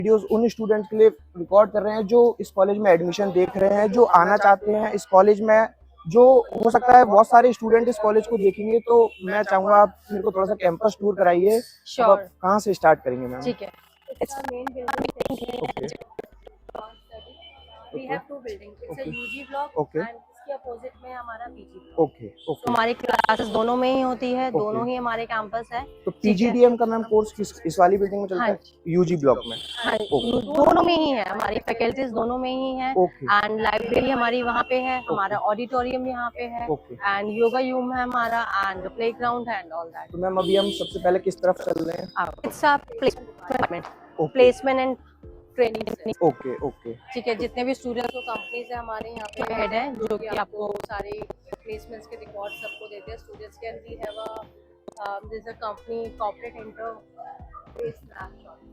Videos उन students के लिए रिकॉर्ड कर रहे हैं जो इस कॉलेज में एडमिशन देख रहे हैं, जो आना चाहते हैं इस कॉलेज में। जो हो सकता है बहुत सारे स्टूडेंट इस कॉलेज को देखेंगे, तो मैं चाहूँगा आप मेरे को थोड़ा सा कैंपस टूर कराइए। अब आप श्योर, कहाँ से स्टार्ट करेंगे मैम? ठीक है। It's our main building okay study. We okay have two buildings. It's a okay UG block okay and इसके अपोजिट में हमारा PG block. ओके तो ओके हमारी क्लासेस दोनों में ही होती है, ओके। दोनों ही हमारे कैंपस है। तो ठीक है। पीजीडीएम का मैम कोर्स किस इस वाली बिल्डिंग में हाँ चलता है? जी, यूजी ब्लॉक में? हाँ ओके दोनों में ही है, हमारी फैकल्टीज दोनों में ही है। ओके एंड लाइब्रेरी हमारी वहाँ पे है, हमारा ओके ऑडिटोरियम यहाँ पे है, ओके। एंड योगा रूम है हमारा, एंड प्ले ग्राउंड है एंड ऑल तो दैट। मैम अभी हम सबसे पहले किस तरफ चल रहे हैं? It's a placement, okay placement and training. Okay okay ठीक है, जितने भी स्टूडेंट्स को कंपनीज है हमारे यहाँ पे हेड है, जो कि आपको सारे प्लेसमेंट्स के रिकॉर्ड सबको देते हैं। Students can we have a company corporate interface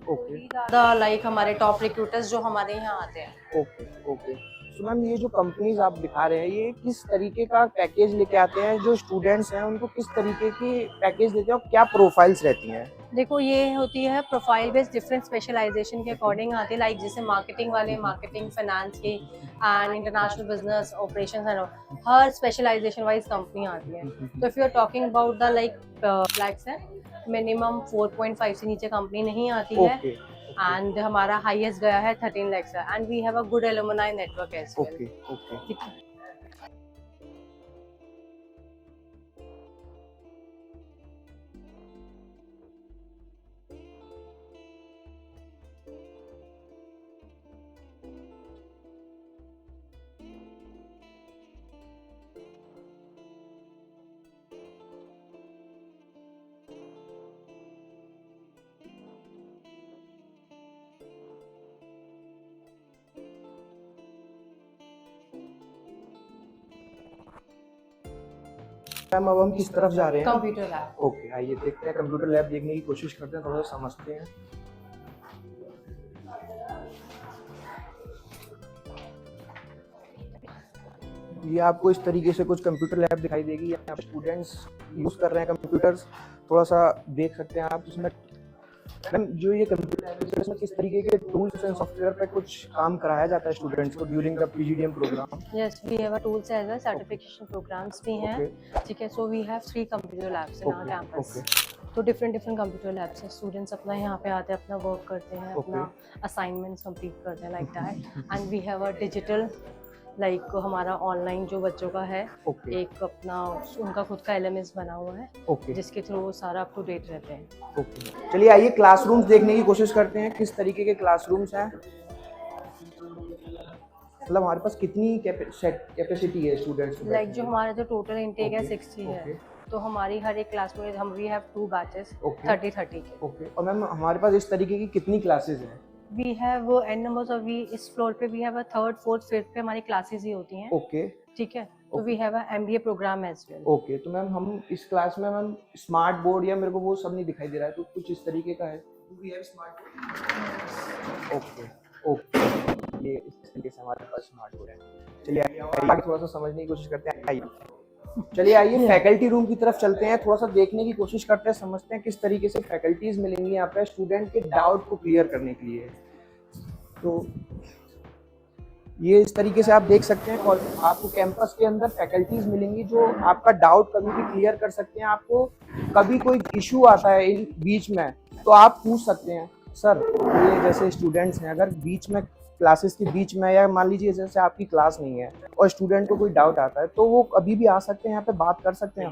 okay the like हमारे टॉप रिक्रूटर्स जो हमारे यहाँ आते हैं। Okay okay. तो मैम ये जो कंपनीज आप दिखा रहे हैं, ये किस तरीके का पैकेज लेके आते हैं? जो स्टूडेंट्स हैं उनको किस तरीके की पैकेज देते हैं और क्या प्रोफाइल्स रहती हैं? देखो, ये होती है प्रोफाइल बेस्ड, डिफरेंट स्पेशलाइजेशन के अकॉर्डिंग आती है। लाइक जैसे मार्केटिंग वाले मार्केटिंग, फाइनेंस की, एंड इंटरनेशनल बिजनेस ऑपरेशन, हर स्पेशलाइजेशन वाइज कंपनी आती है। तो if you are talking about the like flags है, मिनिमम 4.5 से नीचे कंपनी नहीं आती है। ओके एंड हमारा हाईएस्ट गया है 13 lakhs है, and we have a good alumni network as well. Okay okay. ठीक है। मैम अब हम किस तरफ जा रहे हैं? Computer lab. ओके, आइए देखते हैं, कंप्यूटर लैब देखने की कोशिश करते हैं, थोड़ा सा समझते हैं। ये आपको इस तरीके से कुछ कंप्यूटर लैब दिखाई देगी। यहाँ पे स्टूडेंट्स यूज कर रहे हैं कंप्यूटर्स, थोड़ा सा देख सकते हैं आप इसमें। मैम जो ये कंप्यूटर लैब है, इसमें किस तरीके के टूल्स एंड सॉफ्टवेयर पे कुछ काम कराया जाता है स्टूडेंट्स को during the PGDM program? Yes, we have a tools as well, certification programs भी हैं। ओके ठीक है, so we have 3 computer labs in our okay campus। Okay तो डिफरेंट कंप्यूटर लैब्स हैं, स्टूडेंट्स अपना यहाँ पे आते हैं, अपना वर्क करते हैं, ओके अपना असाइनमेंट्स कंप्लीट करते हैं, like that. And we have a digital, like हमारा ऑनलाइन जो बच्चों का है, ओके एक अपना उनका खुद का एलएमएस बना हुआ है, ओके जिसके थ्रू वो सारा अप टू डेट रहते हैं। ओके। चलिए आइए क्लासरूम्स देखने की कोशिश करते हैं, किस तरीके के क्लासरूम्स हैं। मतलब हमारे पास कितनी कैपेसिटी है स्टूडेंट्स को लाइक जो बैठने हमारा जो टोटल इनटेक है ओके 60 है, ओके तो हमारी हर एक क्लास में हम वी हैव 2 बैचेस, ओके 30-30 के। ओके। और मैम हमारे पास इस तरीके की कितनी क्लासेस हैं? We have an numbers of, we इस फ्लोर पे we have a 3rd 4th 5th पे हमारी क्लासेस ही होती हैं। ओके ठीक है, तो okay we have a MBA program as well. Okay. तो मैम हम इस क्लास में मैम स्मार्ट बोर्ड या मेरे को वो सब नहीं दिखाई दे रहा है, तो कुछ इस तरीके का है? We have smart board. Okay okay. ये इस तरीके से हमारे पास स्मार्ट बोर्ड है। चलिए आगे थोड़ा सा समझने की कोशिश करते हैं। आइए चलिए आइए फैकल्टी रूम की तरफ चलते हैं, थोड़ा सा देखने की कोशिश करते हैं, समझते हैं किस तरीके से फैकल्टीज मिलेंगी यहाँ पे स्टूडेंट के डाउट को क्लियर करने के लिए। तो ये इस तरीके से आप देख सकते हैं, आपको कैंपस के अंदर फैकल्टीज मिलेंगी जो आपका डाउट कभी भी क्लियर कर सकते हैं। आपको कभी कोई इशू आता है इन बीच में, तो आप पूछ सकते हैं। सर ये जैसे स्टूडेंट्स हैं, अगर बीच में क्लासेस के बीच में, या मान लीजिए जैसे आपकी क्लास नहीं है और स्टूडेंट को कोई डाउट आता है, तो वो कभी भी आ सकते हैं, यहाँ पे बात कर सकते हैं।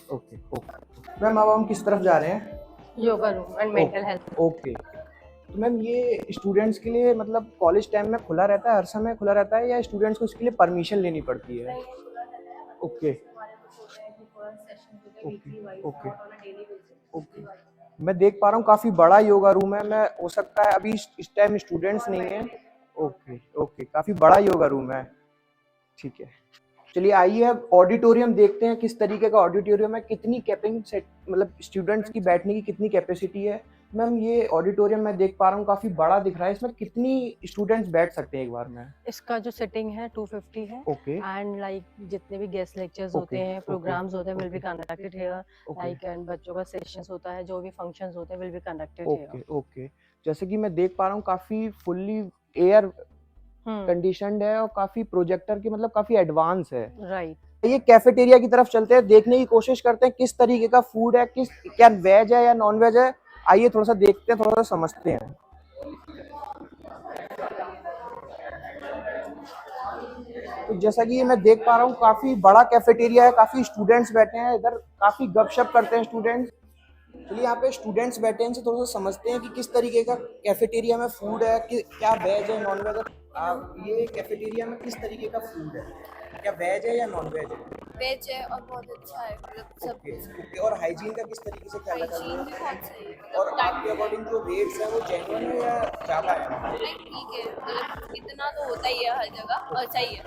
Okay okay. मैम अब हम किस तरफ जा रहे हैं? Yoga room and mental health. Okay. तो मैम ये स्टूडेंट्स के लिए मतलब कॉलेज टाइम में खुला रहता है, हर समय खुला रहता है, या स्टूडेंट्स को इसके लिए परमिशन लेनी पड़ती है? Okay okay okay okay. मैं देख पा रहा हूँ काफी बड़ा योगा रूम है। मैं हो सकता है अभी इस टाइम स्टूडेंट्स नहीं है। ओके ओके, काफी बड़ा योगा रूम है। ठीक है, चलिए आइए अब ऑडिटोरियम देखते हैं, किस तरीके का ऑडिटोरियम है, कितनी कैपिंग सेट, मतलब स्टूडेंट्स की बैठने की कितनी कैपेसिटी है। मैम ये ऑडिटोरियम मैं देख पा रहा हूँ काफी बड़ा दिख रहा है, इसमें कितनी स्टूडेंट्स बैठ सकते हैं एक बार में? इसका जो सिटिंग है 250 है। ओके एंड लाइक जितने भी गेस्ट लेक्चर्स ओके होते हैं, ओके प्रोग्राम्स होते हैं, will be okay conducted here. Okay like and बच्चों का सेशंस होता है, जो भी फंक्शंस होते हैं, will be conducted here. Okay okay. जैसे कि मैं देख पा रहा हूँ काफी फुल्ली एयर कंडीशनड है और काफी प्रोजेक्टर की मतलब काफी एडवांस है। राइट। ये कैफेटेरिया की तरफ चलते हैं, देखने की कोशिश करते हैं किस तरीके का फूड है, किस क्या वेज है या नॉन वेज है। आइए थोड़ा सा देखते हैं, थोड़ा सा समझते हैं। तो जैसा कि ये मैं देख पा रहा हूँ काफी बड़ा कैफेटेरिया है, काफी स्टूडेंट्स बैठे हैं इधर, काफी गपशप करते हैं स्टूडेंट्स। चलिए यहाँ पे स्टूडेंट्स बैठे हैं, इनसे थोड़ा सा समझते हैं कि किस तरीके का कैफेटेरिया में फूड है, कि क्या वेज है नॉन वेज है। ये कैफेटेरिया में किस तरीके का फूड है, क्या वेज है या नॉन वेज है? वेज है और बहुत अच्छा है, मतलब सब ओके कुछ। ओके। और हाइजीन का किस तरीके से ख्याल रखा गया हाइजीन है? भी बहुत सही है, और मतलब टाइम आपके अकॉर्डिंग जो रेट्स है वो जेन्युइन है या ज़्यादा है? नहीं ठीक है, मतलब इतना तो होता ही है हर जगह और सही है।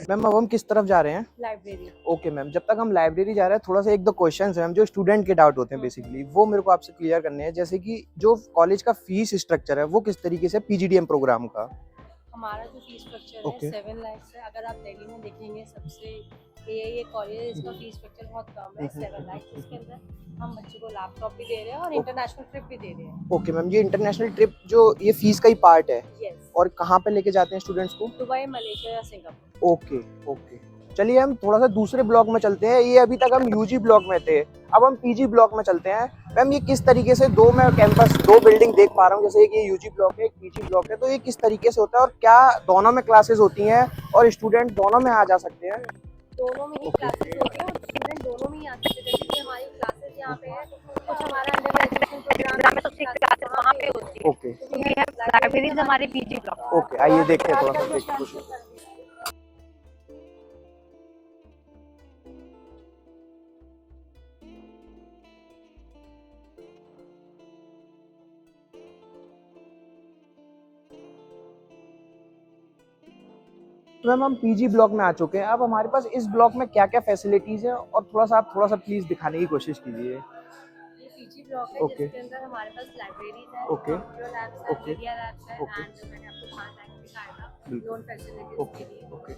मैम अब हम किस तरफ जा रहे हैं? लाइब्रेरी। ओके मैम, जब तक हम लाइब्रेरी जा रहे हैं थोड़ा सा एक दो क्वेश्चंस हैं मैम जो स्टूडेंट के डाउट होते हैं बेसिकली, वो मेरे को आपसे क्लियर करने हैं। जैसे कि जो कॉलेज का फीस स्ट्रक्चर है वो किस तरीके से पीजीडीएम प्रोग्राम का? हमारा जो फीस स्ट्रक्चर है ओके 7 लाख है। अगर आप दिल्ली में देखेंगे सबसे ये कॉलेज है, इसका फीस स्ट्रक्चर बहुत कम है, 7 लाख। इसके अंदर हम बच्चे को लैपटॉप भी दे रहे हैं और इंटरनेशनल ट्रिप भी दे रहे हैं। ओके मैम, ये इंटरनेशनल ट्रिप जो ये फीस का ही पार्ट है यस। और कहाँ पे लेके जाते हैं स्टूडेंट्स को? दुबई, मलेशिया या सिंगापुर। Okay okay. चलिए हम थोड़ा सा दूसरे ब्लॉक में चलते हैं। ये अभी तक हम यूजी ब्लॉक में थे, अब हम पीजी ब्लॉक में चलते हैं। मैम ये किस तरीके से, दो मैं कैंपस दो बिल्डिंग देख पा रहा हूँ, जैसे कि ये यूजी ब्लॉक है एक पीजी ब्लॉक है, तो ये किस तरीके से होता है और क्या दोनों में क्लासेस होती हैं और स्टूडेंट दोनों में आ जा सकते हैं? दोनों में ही क्लासेस होती है और स्टूडेंट दोनों में ही आते हैं। जैसे कि हमारी क्लासेस यहाँ पे है, कुछ हमारा अंडर ग्रेजुएशन प्रोग्राम है तो 6 क्लासेस वहाँ पे होती है। ओके तो वी हैव लाइब्रेरीज हमारे पीजी ब्लॉक। ओके, आइए देखते हैं, थोड़ा सा देखते हैं कोशिश। मैम हम पीजी ब्लॉक में आ चुके हैं, अब हमारे पास इस ब्लॉक में क्या क्या फैसिलिटीज है और थोड़ा सा प्लीज दिखाने की कोशिश कीजिए। ये पीजी ब्लॉक है ओके जिसके अंदर हमारे पास लाइब्रेरीज है, ओके कंप्यूटर लैब्स है, ओके मीडिया लैब्स है ओके एंड मैंने आपको 5 लाख दिखाया था बिल्कुल। लोन फैसिलिटीज ओके के लिए। ओके।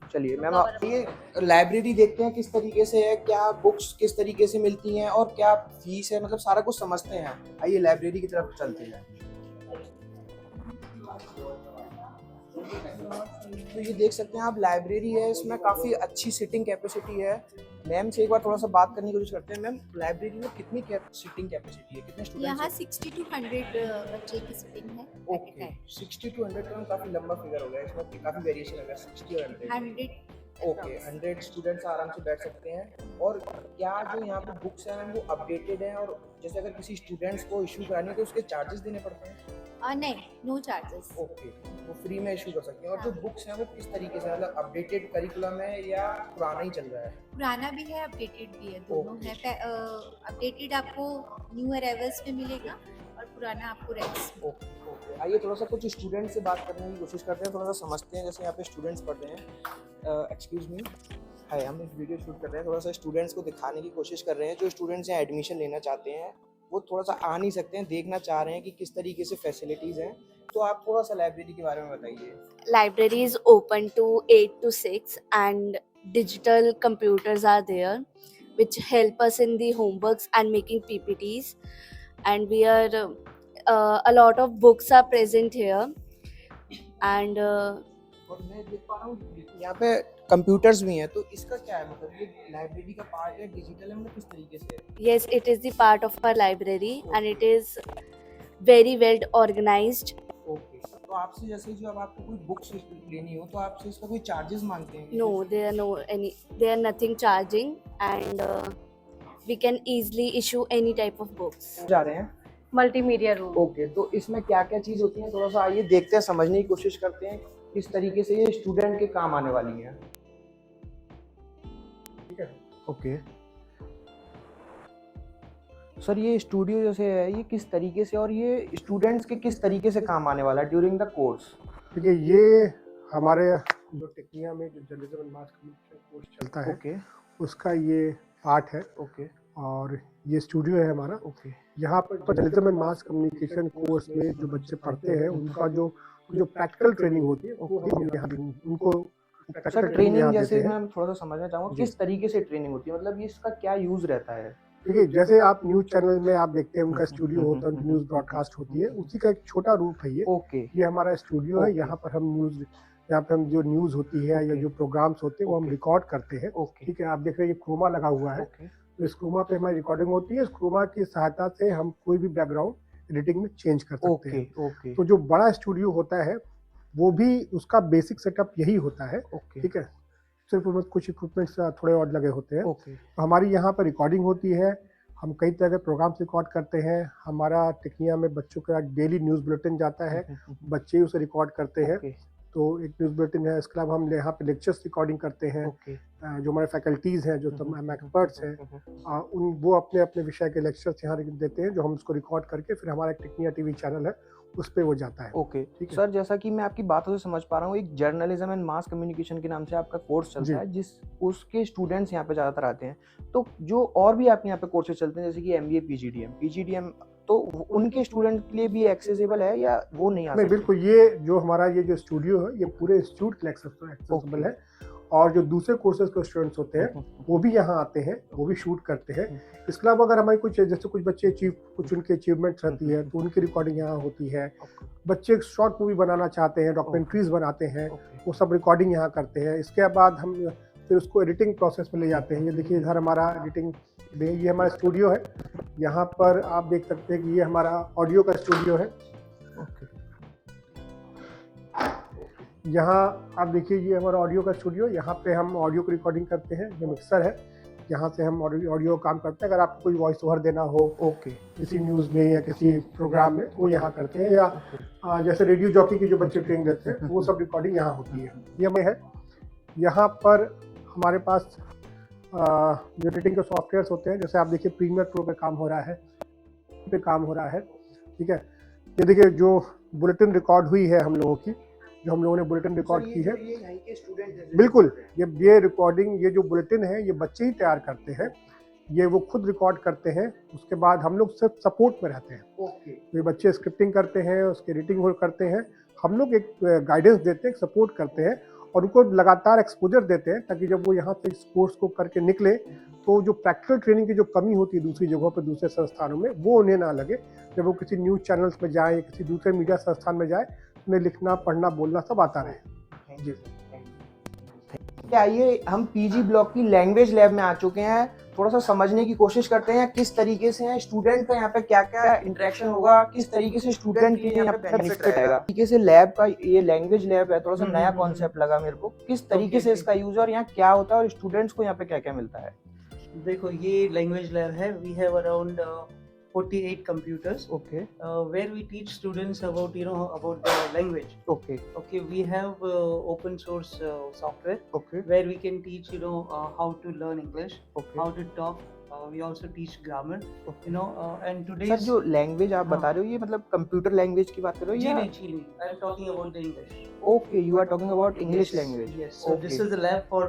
चलिए मैम आप ये लाइब्रेरी देखते हैं किस तरीके से है, क्या बुक्स किस तरीके से मिलती हैं और क्या फीस है, मतलब सारा कुछ समझते हैं। आइए लाइब्रेरी की तरफ चलते हैं। तो ये देख सकते हैं आप, लाइब्रेरी है, इसमें काफ़ी अच्छी सिटिंग कैपेसिटी है। मैम से एक बार थोड़ा सा बात करने की कोशिश करते हैं। मैम लाइब्रेरी में कितनी सिटिंग कैपेसिटी है, कितने स्टूडेंट्स यहाँ हैं? 60 to 100 बच्चे की सीटिंग है। ओके 60 टू 100 तो काफ़ी लंबा फिगर हो गया, इसमें काफ़ी वेरिएशन है 60 और 100। 100 ओके 100 स्टूडेंट्स आराम से बैठ सकते हैं। और क्या जो यहाँ पे बुक्स हैं वो अपडेटेड हैं, और जैसे अगर किसी स्टूडेंट्स को इशू करानी है तो उसके चार्जेस देने पड़ते हैं? नहीं, नो चार्जेस। ओके, वो फ्री में इशू कर सकते हैं। और जो बुक्स हैं वो किस तरीके से, मतलब अपडेटेड करिकुलम है या पुराना ही चल रहा है? पुराना भी है, अपडेटेड भी है, दोनों है। अपडेटेड आपको न्यू अराइवल्स में मिलेगा और पुराना आपको रेंट्स। Okay okay. आइए थोड़ा सा कुछ स्टूडेंट से बात करने की कोशिश करते हैं, थोड़ा सा समझते हैं। जैसे यहाँ पे स्टूडेंट्स पढ़ रहे हैं, एक्सक्यूज मी, हाय, हम एक वीडियो शूट कर रहे हैं, थोड़ा सा स्टूडेंट्स को दिखाने की कोशिश कर रहे हैं। जो स्टूडेंट्स यहाँ एडमिशन लेना चाहते हैं वो थोड़ा सा आ नहीं सकते हैं, देखना चाह रहे हैं कि किस तरीके से फैसिलिटीज़ हैं। तो आप थोड़ा सा लाइब्रेरी के बारे में बताइए। Library is open to 8 to 6 and digital computers are there which help us in the homeworks and making PPTs, and we are a lot of books are present here and और मैं देख पा रहा हूँ यहाँ पे कंप्यूटर्स भी हैं, तो इसका क्या है, मतलब ये लाइब्रेरी का पार्ट है, डिजिटल है, मतलब किस तरीके से है? yes, it is the part of our library and it is very well organized. Okay, तो आपसे जैसे जो अब आपको कोई बुक्स लेनी हो तो आपसे इसका कोई चार्जेस मांगते हैं? No, there are nothing charging and we can easily issue any type of books. जा रहे हैं। Multimedia room. ओके, तो इसमें क्या क्या चीज़ होती है, थोड़ा सा आइए देखते हैं, समझने की कोशिश करते हैं किस तरीके से ये स्टूडेंट के काम आने वाली है। ठीक है, ओके सर, ये स्टूडियो जैसे है ये किस तरीके से और ये स्टूडेंट्स के किस तरीके से काम आने वाला है ड्यूरिंग द कोर्स? देखिए, ये हमारे जो टेक्निया में जो journalism and mass communication course चलता है, ओके उसका ये पार्ट है। ओके और ये स्टूडियो है हमारा। ओके यहाँ पर journalism and mass communication course में जो बच्चे पढ़ते हैं उनका जो प्रैक्टिकल ट्रेनिंग होती है वो हम यहाँ उनको सर प्रैक्टिकल ट्रेनिंग यहाँ जैसे देते हैं। मैं थोड़ा सा समझना चाहूँगा जी। किस तरीके से ट्रेनिंग होती है, मतलब ये इसका क्या यूज रहता है? देखिए, जैसे आप न्यूज़ चैनल में आप देखते हैं उनका स्टूडियो होता है, उनकी न्यूज़ ब्रॉडकास्ट होती है, उसी का एक छोटा रूप है ये। ओके ये हमारा स्टूडियो है, ओके। यहाँ पर हम यहाँ पे हम जो न्यूज़ होती है या ओके। जो प्रोग्राम्स होते हैं वो हम ओके। रिकॉर्ड करते हैं। ओके ठीक है, आप देख रहे हैं ये क्रोमा लगा हुआ है, ओके तो इस क्रोमा पे हमारी रिकॉर्डिंग होती है। इस क्रोमा की सहायता से हम कोई भी बैकग्राउंड एडिटिंग में चेंज कर सकते ओके हैं। ओके तो जो बड़ा स्टूडियो होता है वो भी उसका बेसिक सेटअप यही होता है। ओके ठीक है, सिर्फ उसमें कुछ इक्विपमेंट्स थोड़े और लगे होते हैं। ओके तो हमारी यहाँ पर रिकॉर्डिंग होती है, हम कई तरह के प्रोग्राम्स रिकॉर्ड करते हैं। हमारा टेक्निया में बच्चों का डेली न्यूज़ बुलेटिन जाता है, बच्चे उसे रिकॉर्ड करते हैं। ओके तो एक न्यूज़ बुलेटिन है, इसके अलावा हम यहाँ पे लेक्चर्स रिकॉर्डिंग करते हैं। ओके जो हमारे फैकल्टीज़ हैं, जो तमाम एक्सपर्ट्स हैं, वो अपने अपने विषय के लेक्चर्स यहाँ देते हैं, जो हम उसको रिकॉर्ड करके फिर हमारा एक टेक्निया टीवी चैनल है उस पर वो जाता है। ओके ठीक है। सर, जैसा कि मैं आपकी बातों से समझ पा रहा हूँ, एक जर्नलिज्म एंड मास कम्युनिकेशन के नाम से आपका कोर्स जी। चलता है, जिस उसके स्टूडेंट्स यहाँ पे ज़्यादातर आते हैं। तो जो और भी आपके यहाँ पे कोर्सेज चलते हैं जैसे कि एमबीए पीजीडीएम, तो उनके स्टूडेंट के लिए भी एक्सेसिबल है या वो नहीं आ नहीं, सकते? बिल्कुल, ये जो हमारा ये जो स्टूडियो है ये पूरे इंस्टीट्यूट के लिए एक्सेसिबल है। और जो दूसरे कोर्सेज के स्टूडेंट्स होते हैं वो भी यहाँ आते हैं, वो भी शूट करते हैं। इसके अलावा अगर हमारी कुछ जैसे कुछ बच्चे कुछ उनकी अचीवमेंट्स रहती है तो उनकी रिकॉर्डिंग यहाँ होती है। बच्चे शॉर्ट मूवी बनाना चाहते हैं, डॉक्यूमेंट्रीज बनाते हैं, वो सब रिकॉर्डिंग यहाँ करते हैं। इसके बाद हम फिर उसको एडिटिंग प्रोसेस में ले जाते हैं। ये देखिए इधर हमारा एडिटिंग, ये हमारा स्टूडियो है। यहाँ पर आप देख सकते हैं कि ये हमारा ऑडियो का स्टूडियो है। यहाँ आप देखिए ये हमारा ऑडियो का स्टूडियो, यहाँ पे हम ऑडियो की रिकॉर्डिंग करते हैं। ये मिक्सर है, यहाँ से हम ऑडियो काम करते हैं। अगर आपको कोई वॉइस ओवर देना हो ओके किसी न्यूज़ में या किसी प्रोग्राम में, वो यहाँ करते हैं। या जैसे रेडियो जॉकी की जो बच्चे ट्रेनिंग देते हैं वो सब रिकॉर्डिंग यहाँ होती है। ये हमें है। यहाँ पर हमारे पास जो एडिटिंग के सॉफ्टवेयर्स होते हैं, जैसे आप देखिए प्रीमियर प्रो पे काम हो रहा है, ठीक है। ये देखिए जो बुलेटिन रिकॉर्ड हुई है हम लोगों की, जो हम लोगों ने बुलेटिन रिकॉर्ड की है, ये यहाँ के स्टूडेंट हैं? बिल्कुल। ये रिकॉर्डिंग, ये जो बुलेटिन है ये बच्चे ही तैयार करते हैं। ये वो खुद रिकॉर्ड करते हैं, उसके बाद हम लोग सिर्फ सपोर्ट में रहते हैं। ओके तो ये बच्चे स्क्रिप्टिंग करते हैं, उसकी एडिटिंग करते हैं, हम लोग एक गाइडेंस देते हैं, सपोर्ट करते हैं और उनको लगातार एक्सपोजर देते हैं, ताकि जब वो यहाँ से इस कोर्स को करके निकले तो जो प्रैक्टिकल ट्रेनिंग की जो कमी होती है दूसरी जगहों पर, दूसरे संस्थानों में, वो उन्हें ना लगे। जब वो किसी न्यूज़ चैनल्स में जाए या किसी दूसरे मीडिया संस्थान में जाए, उन्हें लिखना, पढ़ना, बोलना सब आता रहे। जी। आइए हम पीजी ब्लॉक की लैंग्वेज लैब में आ चुके हैं, थोड़ा सा समझने की कोशिश करते हैं किस तरीके से स्टूडेंट का यहाँ पे क्या क्या इंटरेक्शन होगा, किस तरीके से स्टूडेंट के लिए यहाँ पे बेनिफिट रहेगा। तरीके से लैब का ये लैंग्वेज लैब है, थोड़ा सा नया कॉन्सेप्ट लगा मेरे को। किस तरीके से इसका यूज और यहाँ क्या होता है और स्टूडेंट्स को यहाँ पे क्या क्या मिलता है? देखो, ये लैंग्वेज लैब है। We have around 48 computers okay where we teach students about about the language. Okay Okay, we have open source software okay where we can teach how to learn English, okay. how to talk. We also teach grammar, and sir today's जो language आप हाँ। बता रहे हो, ये मतलब computer language की बात कर रहे हो या? I am talking about the English. Okay, you are talking about English Yes, language. Yes, so this is the lab for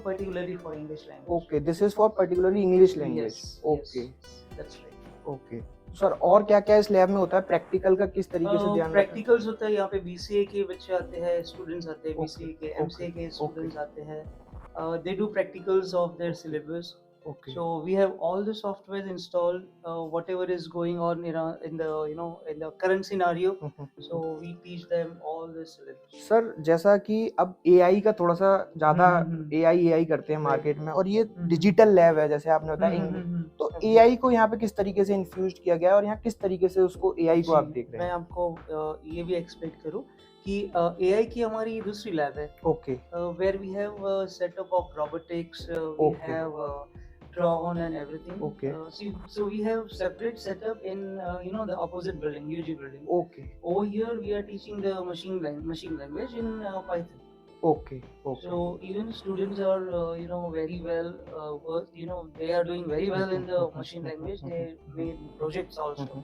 particularly for English language. Okay, this is for particularly English language. Yes, okay yes, that's right. Okay sir, और क्या क्या इस lab में होता है? Practical का किस तरीके से ध्यान रखते हैं? प्रैक्टिकल्स होता है यहाँ पे। बीसीए के बच्चे आते हैं, स्टूडेंट्स आते हैं, Okay, बीसीए के, okay, एमसीए के okay. स्टूडेंट्स आते हैं। They do practicals of their syllabus. Okay So we have all the software installed, whatever is going on in the current scenario. So we teach them all the syllabus. Sir जैसा कि अब AI का थोड़ा सा ज्यादा हम्म। AI करते हैं Right. Market में, और ये हम्म। डिजिटल लैब है जैसे आपने बताया। तो एआई को यहाँ पे किस तरीके से इन्फ्यूज किया गया है और यहाँ किस तरीके से उसको एआई को आप जी, देख रहे मैं हैं? आपको ये भी एक्सपेक्ट करूँ कि एआई की हमारी दूसरी लैब है, okay where we have a setup of robotics. We Okay. have Tron and everything. Okay. So we have separate setup in the opposite building, UG building. Okay Over here we are teaching the machine language in Python. Okay okay So even students are very well they are doing very well in the machine language. They made projects also.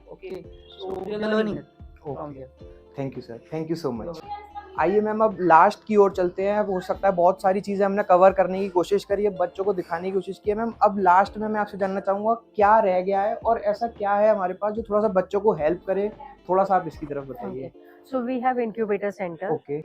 Okay, so we are learning it from here. Thank you sir, thank you so much. आइए ma'am अब last की ओर चलते हैं। अब हो सकता है बहुत सारी चीज़ें हमने कवर करने की कोशिश करी है, बच्चों को दिखाने की कोशिश की है मैम। अब लास्ट में मैं आपसे जानना चाहूँगा क्या रह गया है और ऐसा क्या है हमारे पास जो थोड़ा सा बच्चों को हेल्प करे, थोड़ा सा आप इसकी तरफ बताइए। So we have incubator center. Okay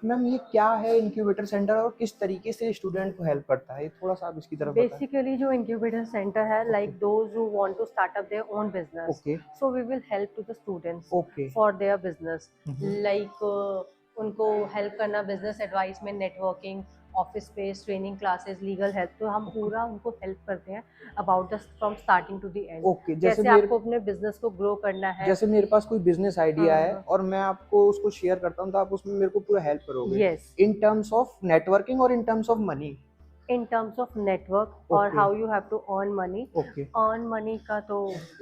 ma'am, ये क्या है इंक्यूबेटर सेंटर और किस तरीके से स्टूडेंट को हेल्प करता है, थोड़ा सा आप इसकी तरफ बताएं। Basically, जो incubator center है, like those who want to start up their own business. Okay So we will help to the students okay for their business. Mhm. Like उनको help करना business advice में networking, office space, training classes, legal help. तो हम पूरा उनको help करते हैं about the from starting to the end. Okay जैसे जैसे मेरे आपको अपने business को grow करना है. जैसे मेरे पास कोई बिजनेस आइडिया है हाँ। और मैं आपको उसको शेयर करता हूँ तो आप उसमें मेरे को पूरा हेल्प करोगे Yes. In terms of networking और in terms of money. In terms of network or Okay. how you have to earn money. Okay Earn money का तो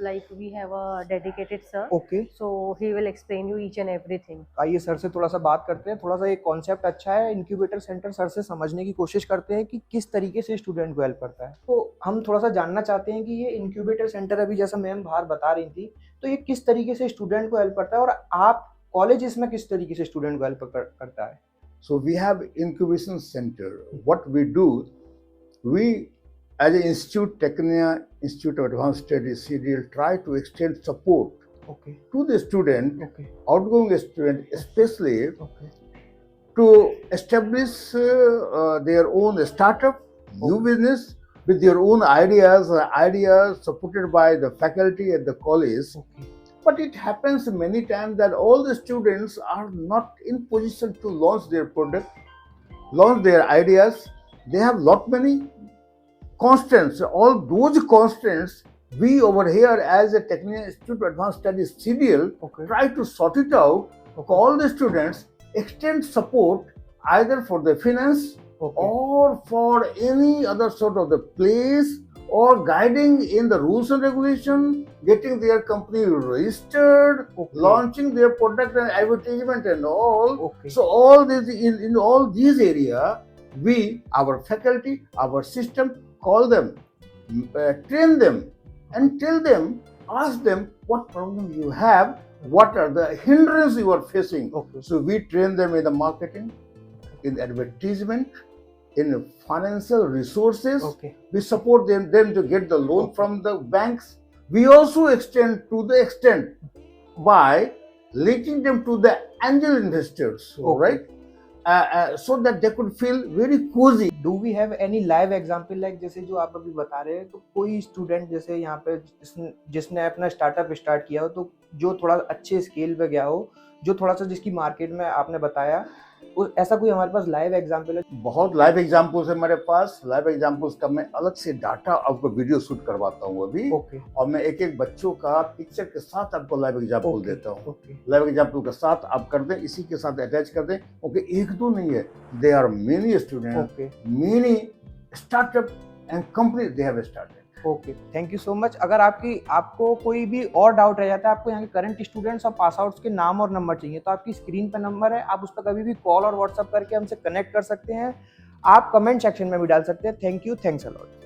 like we have a dedicated sir. Okay So he will explain you each and everything. आइए sir से थोड़ा सा बात करते हैं। थोड़ा सा ये कॉन्सेप्ट अच्छा है, इंक्यूबेटर सेंटर सर से समझने की कोशिश करते हैं कि किस तरीके से स्टूडेंट को हेल्प करता है। तो हम थोड़ा सा जानना चाहते हैं कि ये इंक्यूबेटर सेंटर अभी जैसा मैम बाहर बता रही थी, तो ये किस तरीके से स्टूडेंट को हेल्प करता है और आप कॉलेज इसमें किस तरीके से स्टूडेंट को हेल्प करता है। So we have incubation center. What we do, we as an institute, Technia Institute of Advanced Studies, CDL, try to extend support okay to the student, okay outgoing student, especially okay to establish their own startup, new business with their own ideas supported by the faculty at the college. Okay But it happens many times that all the students are not in position to launch their product, launch their ideas. They have lot many constants. All those constants, we over here as a Technical Institute of Advanced Studies CDL okay try to sort it out, call the students, extend support either for the finance okay or for any other sort of the place or guiding in the rules and regulation, getting their company registered, Okay. launching their product and advertisement and all. Okay So all these in all these area, we, our faculty, our system, call them, train them, and tell them, ask them what problem you have, what are the hindrances you are facing. Okay So we train them in the marketing, in advertisement, in financial resources. Okay We support them to get the loan Okay. from the banks. We also extend to the extent by linking them to the angel investors, Okay. right? So that they could feel very cozy. Do we have any live example like जैसे जो आप अभी बता रहे हैं, तो कोई student जैसे यहाँ पे जिसने अपना स्टार्टअप स्टार्ट किया हो, तो जो थोड़ा अच्छे स्केल पे गया हो, जो थोड़ा सा जिसकी मार्केट में आपने बताया, ऐसा कोई हमारे पास लाइव एग्जाम्पल है? बहुत लाइव एग्जाम्पल्स है मेरे पास। लाइव एग्जाम्पल्स का मैं अलग से डाटा आपको वीडियो शूट करवाता हूँ अभी, ओके और मैं एक एक बच्चों का पिक्चर के साथ आपको लाइव एग्जाम्पल ओके देता हूँ। ओके लाइव एग्जाम्पल के साथ आप कर दें, इसी के साथ अटैच कर दें। ओके, एक दो नहीं है, they are many student, okay many startup and company they have started. Okay, thank you so much. अगर आपको कोई भी और डाउट रह जाता है, आपको यहाँ के करंट स्टूडेंट्स और पास आउट्स के नाम और नंबर चाहिए, तो आपकी स्क्रीन पर नंबर है, आप उस पर कभी भी कॉल और व्हाट्सअप करके हमसे कनेक्ट कर सकते हैं। आप कमेंट सेक्शन में भी डाल सकते हैं। Thank you, thanks a lot.